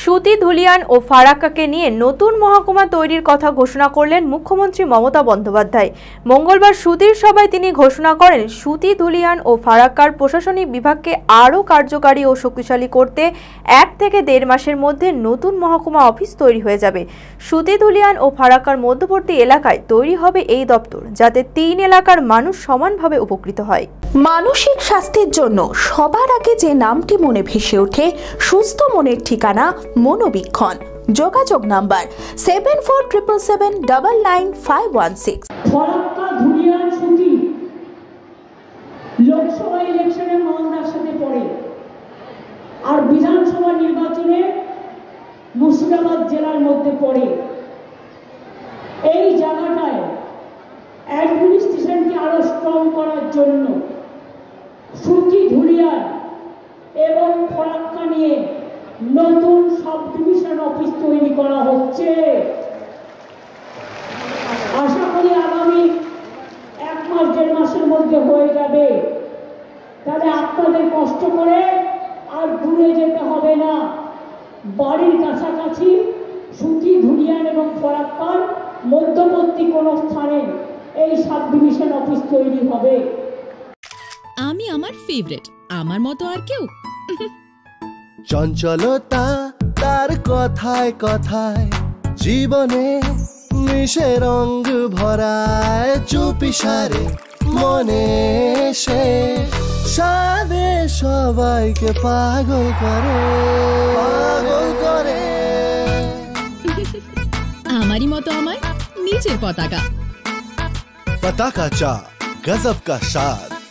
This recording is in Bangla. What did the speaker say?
সুতি, ধুলিয়ান ও ফারাক্কাকে নিয়ে নতুন মহকুমা তৈরির কথা ঘোষণা করলেন মুখ্যমন্ত্রী মমতা বন্দ্যোপাধ্যায়। মঙ্গলবার সুতির সভায় তিনি ঘোষণা করেন, সুতি, ধুলিয়ান ও ফারাক্কার প্রশাসনিক বিভাগকে আরও কার্যকারী ও শক্তিশালী করতে 1 থেকে 1.5 মাসের মধ্যে নতুন মহকুমা অফিস তৈরি হয়ে যাবে। সুতি, ধুলিয়ান ও ফারাক্কার মধ্যবর্তী এলাকায় তৈরি হবে এই দপ্তর, যাতে 3 এলাকার মানুষ সমানভাবে উপকৃত হয়। মানসিক স্বাস্থ্যের জন্য সবার আগে যে নামটি মনে ভেসে ওঠে, সুস্থ মনের ঠিকানা মনোবীক্ষণ। যোগাযোগ নাম্বার 7477799516। ফারাক্কা, ধুলিয়ান, সুতি লোকসভা ইলেকশনে মালদার সাথে পড়ে, আর বিধানসভা নির্বাচনে মুর্শিদাবাদ জেলার মধ্যে পড়ে। এই জায়গাটায় অ্যাডমিনিস্ট্রেশনকে আরো স্ট্রং করার জন্য সুতি, ধুলিয়ান এবং ফারাক্কা নিয়ে নতুন সাব ডিভিশন অফিস তৈরি করা হচ্ছে। আশা করি আগামী 1 মাস 1.5 মাসের মধ্যে হয়ে যাবে। তাহলে আপনাদের কষ্ট করে আর দূরে যেতে হবে না, বাড়ির কাছাকাছি সুতি, ধুলিয়ান এবং ফারাক্কার মধ্যবর্তী কোনো স্থানে এই সাব ডিভিশন অফিস তৈরি হবে। আমি আমার ফেভারিট, আমার মতো আর কেউ। চঞ্চলতা তার কথায় কথায় জীবনে মিশে রঙ ভরায়, চুপি সারে মনে সে সাদে সবাইকে পাগল করে, পাগল করে। আমারই মতো আমার নিজের পতাকা। पताका चा गजब का स्वाद।